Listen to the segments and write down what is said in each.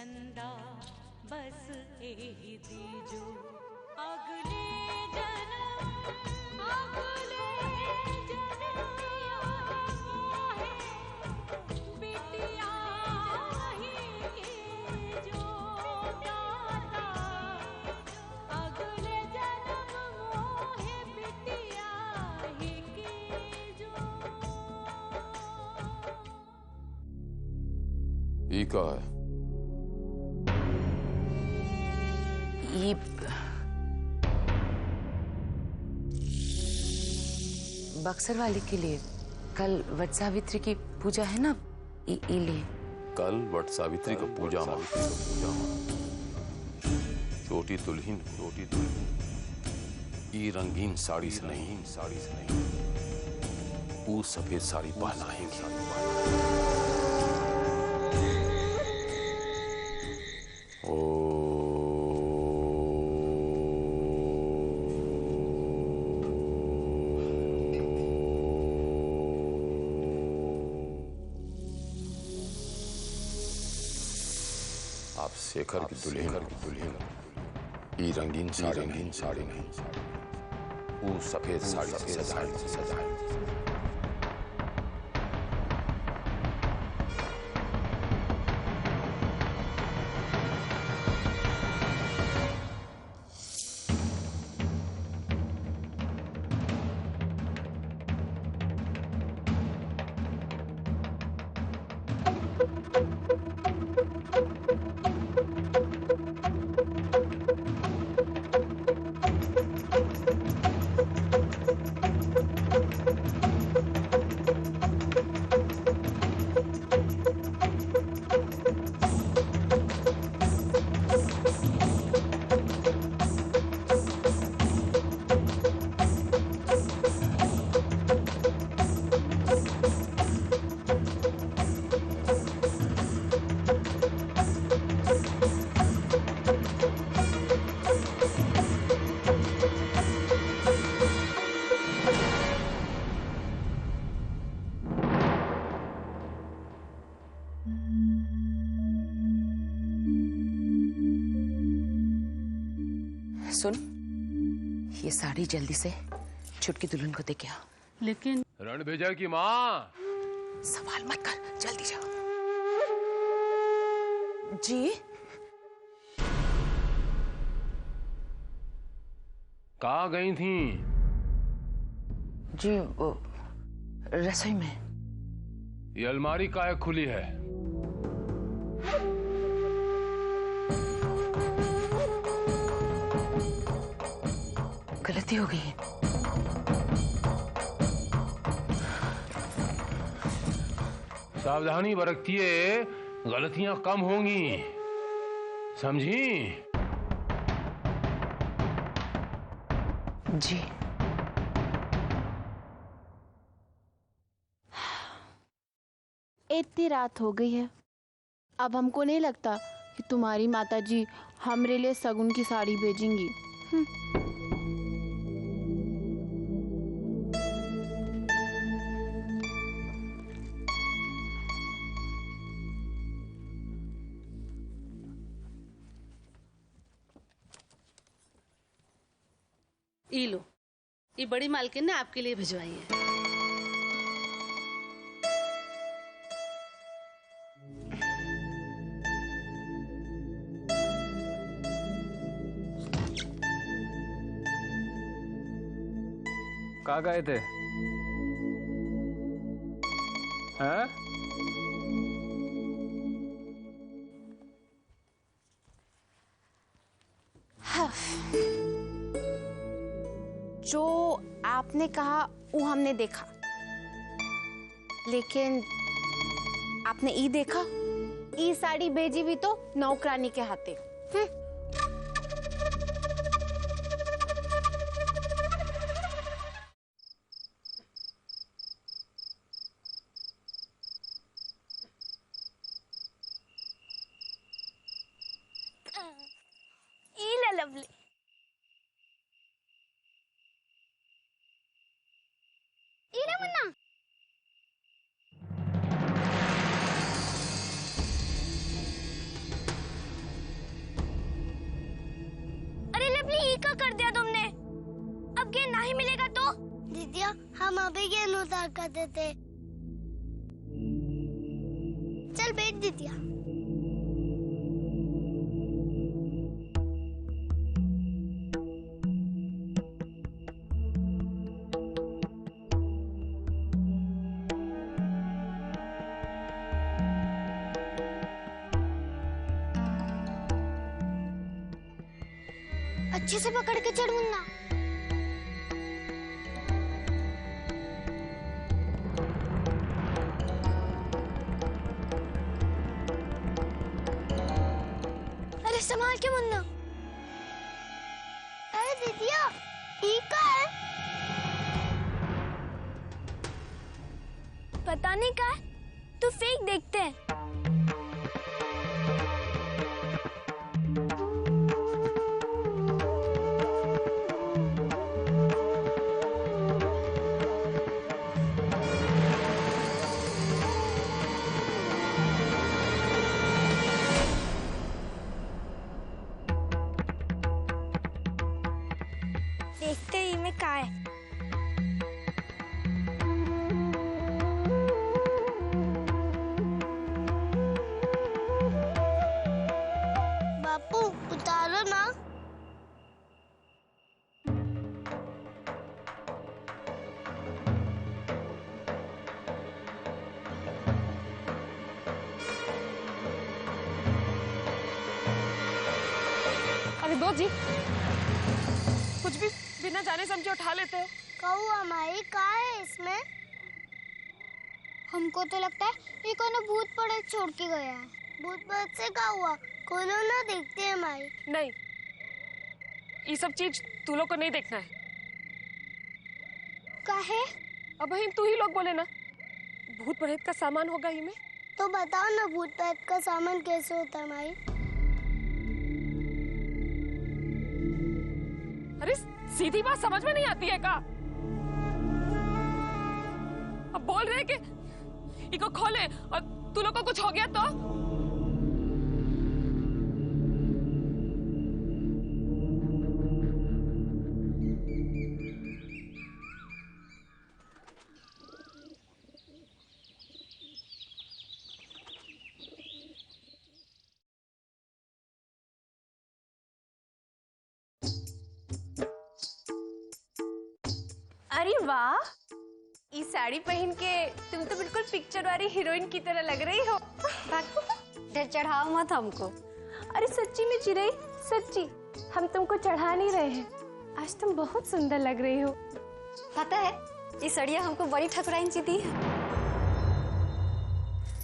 चंदा बस एही दीजो अगले जन्म मोहे बिटिया ही के जो दाता अगले जन्म मोहे बिटिया ही के जो। ये का है? ये बक्सर वाले के लिए कल वट सावित्री की पूजा है ना, इले कल वट सावित्री का पूजा छोटी दुल्हन ई रंगीन साड़ी से नहीं वो सफेद साड़ी पहनाएंगे। आप शेखर की दुल्हन ई रंगीन साड़ी नहीं वो सफेद साड़ी से सजाए। सुन, ये साड़ी जल्दी से छुटकी दुल्हन को दे के आ। लेकिन रणभेजा की माँ, सवाल मत कर, जल्दी जा। जी कहाँ गई थी? जी वो रसोई में। ये अलमारी काहे खुली है? गलती हो गई है। सावधानी बरतिए, गलतियां कम होंगी, समझी? जी इतनी रात हो गई है, अब हमको नहीं लगता कि तुम्हारी माताजी हमरे लिए सगुन की साड़ी भेजेंगी। ई लो, ये बड़ी मालकिन ने आपके लिए भिजवाई है। कहाँ गए थे? हैं? जो आपने कहा वो हमने देखा, लेकिन आपने ई देखा, ई साड़ी भेजी भी तो नौकरानी के हाथे। लवली मुन्ना, दिदिया, हम अभी गेंद उतार कर देते। चल बैठ दिदिया। अच्छे से पकड़ के चढ़ मुन्ना। अरे संभाल के मुन्ना। अरे दीदिया, ये क्या है? पता नहीं क्या है, तो फेंक देखते हैं। देखते ही में क्या है। बापू उतारो ना। अरे दो जी, कुछ भी बिना जाने समझे उठा लेते हो। कौआ माई क्या है इसमें? हमको तो लगता है ये कोनो भूत प्रेत छोड़ के गया है। भूत प्रेत से क्या हुआ? कोनो ना देखते हैं माई। नहीं, ये सब चीज तू लोग को नहीं देखना है। क्या है? अब ही तू ही लोग बोले ना, भूत प्रेत का सामान होगा ही में। तो बताओ ना भूत प्रेत का सामान कैसे होता है माई? अरे सीधी बात समझ में नहीं आती है का? अब बोल रहे कि इको खोले और तू लोग को कुछ हो गया तो? अरे वाह, ये साड़ी पहन के तुम तो बिल्कुल पिक्चर वाली हीरोइन की तरह लग रही हो। डर चढ़ाओ मत हमको। अरे सच्ची में चिरई, सच्ची हम तुमको चढ़ा नहीं रहे हैं। आज तुम बहुत सुंदर लग रही हो। पता है ये सड़िया हमको बड़ी ठकुराइन सी दी है।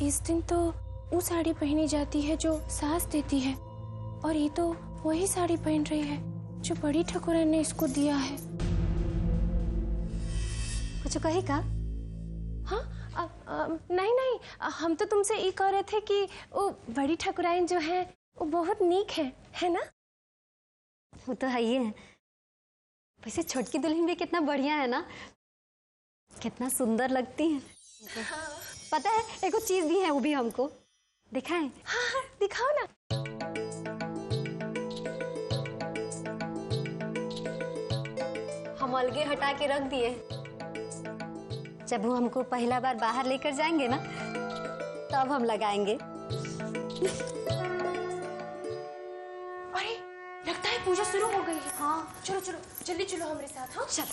इस दिन तो वो साड़ी पहनी जाती है जो सास देती है, और ये तो वही साड़ी पहन रही है जो बड़ी ठकुराइन ने इसको दिया है। कुछ कही का? हाँ, नहीं नहीं, हम तो तुमसे ये कह रहे थे कि वो बड़ी ठकुराइन जो है वो बहुत नीक है ना? वो तो है ही है। वैसे छोटकी दुल्हन भी कितना बढ़िया है ना, कितना सुंदर लगती है। पता है एक चीज दी है, वो भी हमको दिखाएं? हाँ, दिखाओ ना। हम अलगे हटा के रख दिए। जब वो हमको पहला बार बाहर लेकर जाएंगे ना, तब हम लगाएंगे। अरे लगता है पूजा शुरू हो गई है। हाँ चलो चलो, जल्दी चलो हमारे साथ। हाँ चलो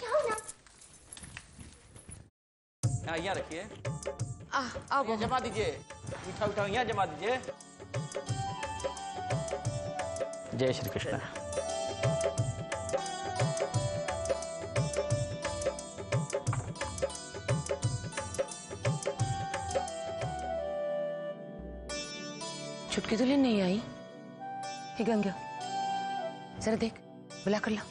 आओ ना। यहाँ रखिए। अब जमा दीजिए, उठाओ उठाओ, यहाँ जमा दीजिए। जय श्री कृष्ण। छुटकी दुल्हन नहीं आई? हे गंगा, जरा देख, बुला कर ला।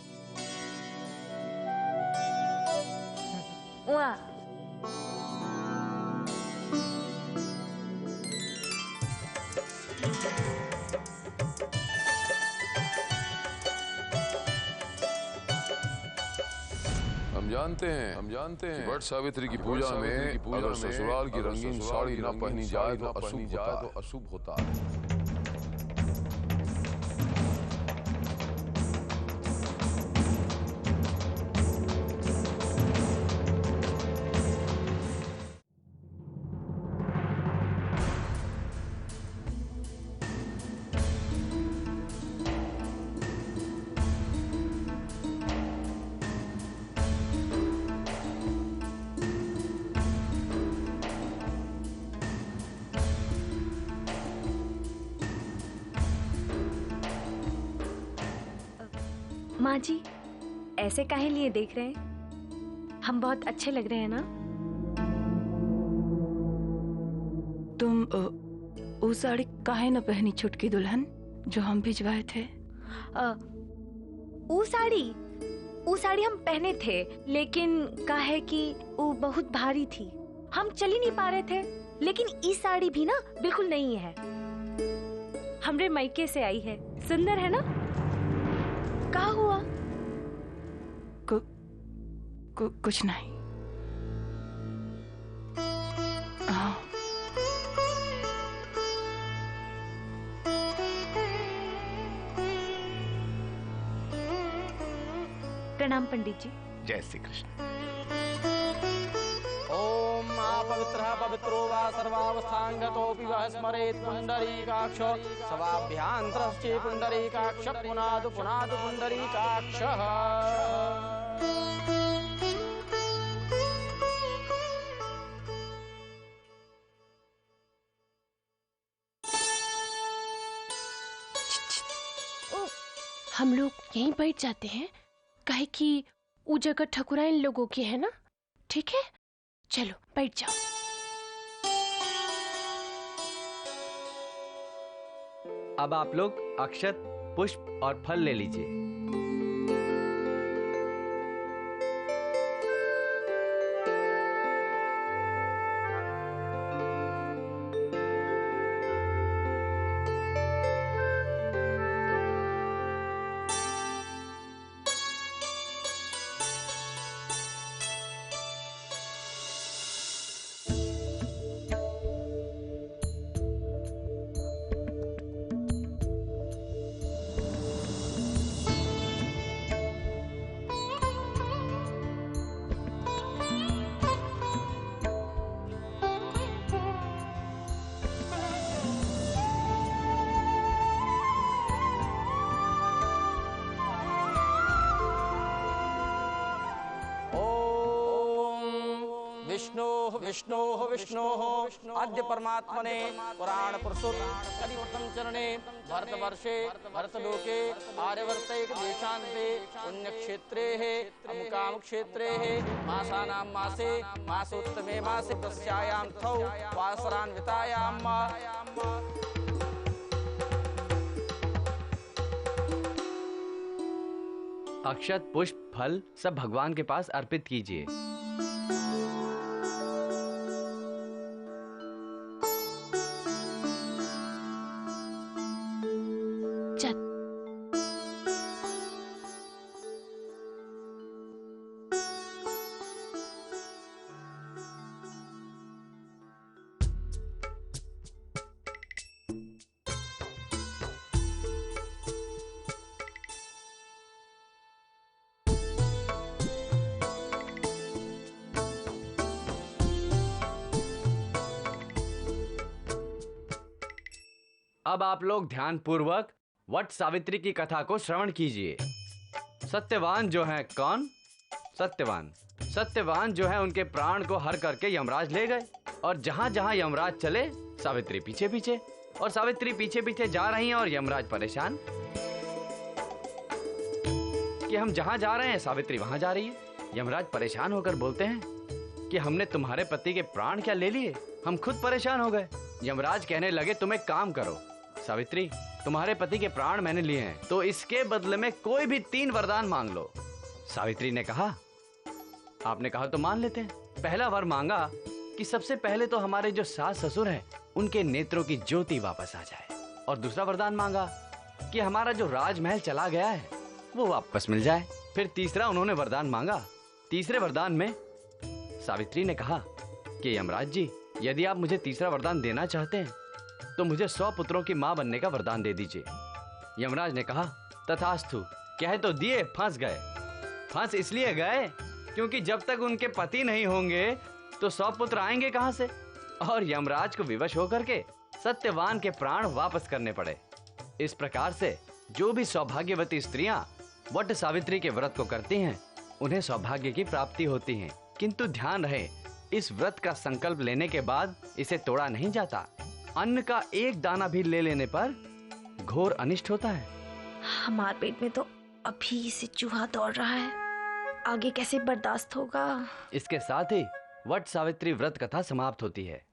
हम जानते हैं वट सावित्री की पूजा में अगर ससुराल की रंगीन साड़ी न पहनी जाए तो अशुभ होता है। माँ जी, ऐसे काहे लिए देख रहे हैं? हम बहुत अच्छे लग रहे हैं ना? तुम वो साड़ी काहे न पहनी छुटकी दुल्हन जो हम भिजवाए थे? वो साड़ी हम पहने थे, लेकिन काहे कि वो बहुत भारी थी, हम चल ही नहीं पा रहे थे। लेकिन ये साड़ी भी ना बिल्कुल नहीं है, हमरे मायके से आई है, सुंदर है ना? कहाँ हुआ? कुछ नहीं। हाँ। प्रणाम पंडित जी। जय श्री कृष्ण। ओम पवित्रः पवित्रो वा सर्वावस्थांगतोऽपि वः स्मरेत् पुण्डरीकाक्ष सवाभ्यान्तरश्चे पुण्डरीकाक्ष पुनादु पुण्डरीकाक्षः। हम लोग यहीं बैठ जाते हैं, काहे कि वो जगह ठकुरा इन लोगों की है ना। ठीक है, चलो बैठ जाओ। अब आप लोग अक्षत, पुष्प और फल ले लीजिए। विष्णोः विष्णोः आद्य परमात्मने पुराण पुरुषोत कलिवर्तन चरणे भरतवर्षे भरतलोके आर्यवर्तैक देशान्ते पुण्यक्षेत्रे अमुकाम क्षेत्रे मासानां मासे मासोत्तमे मासे दस्यायां थौ वासरान्वितायां अक्षत, पुष्प, फल सब भगवान के पास अर्पित कीजिए। अब आप लोग ध्यान पूर्वक वट सावित्री की कथा को श्रवण कीजिए। सत्यवान जो है कौन? सत्यवान जो है उनके प्राण को हर करके यमराज ले गए, और जहां जहां यमराज चले सावित्री पीछे पीछे, और सावित्री पीछे पीछे जा रही हैं और यमराज परेशान कि हम जहां जा रहे हैं सावित्री वहां जा रही है। यमराज परेशान होकर बोलते हैं कि हमने तुम्हारे पति के प्राण क्या ले लिए, हम खुद परेशान हो गए। यमराज कहने लगे तुम एक काम करो सावित्री, तुम्हारे पति के प्राण मैंने लिए हैं, तो इसके बदले में कोई भी 3 वरदान मांग लो। सावित्री ने कहा आपने कहा तो मान लेते हैं। पहला वर मांगा कि सबसे पहले तो हमारे जो सास ससुर हैं उनके नेत्रों की ज्योति वापस आ जाए, और दूसरा वरदान मांगा कि हमारा जो राजमहल चला गया है वो वापस मिल जाए। फिर तीसरा उन्होंने वरदान मांगा। तीसरे वरदान में सावित्री ने कहा कि यमराज जी, यदि आप मुझे तीसरा वरदान देना चाहते हैं तो मुझे 100 पुत्रों की मां बनने का वरदान दे दीजिए। यमराज ने कहा तथास्तु। कह तो दिए, फंस गए। फंस इसलिए गए क्योंकि जब तक उनके पति नहीं होंगे तो 100 पुत्र आएंगे कहां से, और यमराज को विवश होकर के सत्यवान के प्राण वापस करने पड़े। इस प्रकार से जो भी सौभाग्यवती स्त्रियां वट सावित्री के व्रत को करती हैं उन्हें सौभाग्य की प्राप्ति होती है। किंतु ध्यान रहे, इस व्रत का संकल्प लेने के बाद इसे तोड़ा नहीं जाता। अन्न का एक दाना भी ले लेने पर घोर अनिष्ट होता है। हमारे पेट में तो अभी इसे चूहा दौड़ रहा है, आगे कैसे बर्दाश्त होगा। इसके साथ ही वट सावित्री व्रत कथा समाप्त होती है।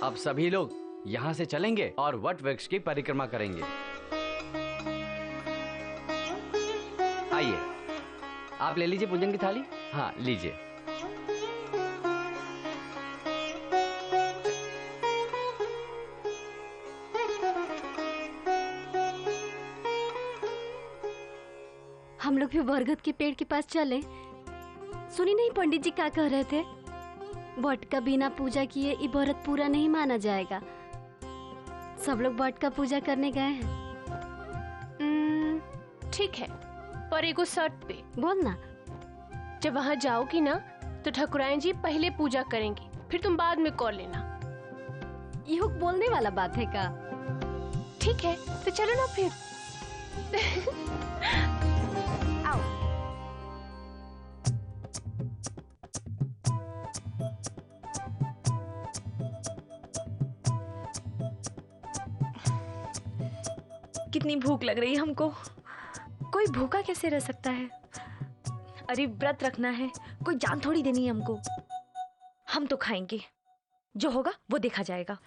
अब सभी लोग यहाँ से चलेंगे और वट वृक्ष की परिक्रमा करेंगे। आइए, आप ले लीजिए पूजन की थाली। हाँ, लीजिए। हम लोग भी बरगद के पेड़ के पास चले। सुनी नहीं पंडित जी क्या कह रहे थे? वट का बिना पूजा किए ये व्रत पूरा नहीं माना जाएगा। सब लोग वट का पूजा करने गए हैं। ठीक है, पर एगो शर्त पे। बोल ना। जब वहाँ जाओगी ना तो ठाकुरायन जी पहले पूजा करेंगी, फिर तुम बाद में कर लेना। ये बोलने वाला बात है का? ठीक है, तो चलो ना फिर। आओ। कितनी भूख लग रही है हमको। कोई भूखा कैसे रह सकता है? अरे व्रत रखना है, कोई जान थोड़ी देनी है हमको। हम तो खाएंगे, जो होगा वो देखा जाएगा।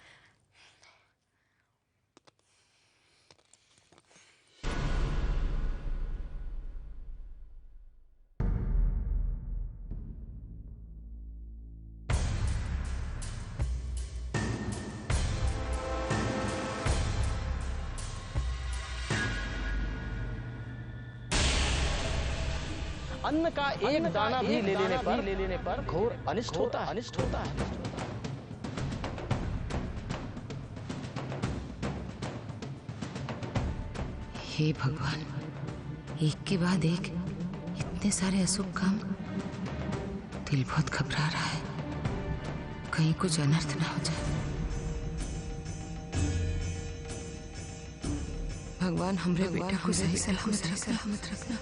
अन्न का एक दाना भी ले लेने पर घोर अनिष्ट होता है। हे भगवान, एक के बाद एक इतने सारे अशुभ काम। दिल बहुत घबरा रहा है, कहीं कुछ अनर्थ ना हो जाए। भगवान हमरे बेटा को सही सलामत रखना।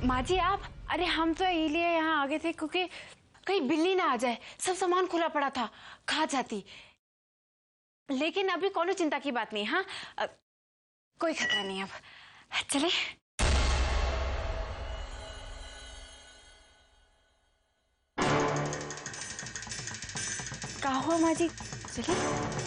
माँ जी आप, अरे हम तो इसलिए यहाँ आ गए थे क्योंकि कहीं बिल्ली ना आ जाए। सब सामान खुला पड़ा था, खा जाती। लेकिन अभी कोनो चिंता की बात नहीं। हाँ, कोई खतरा नहीं। अब चले। क्या हुआ माँ जी? चले।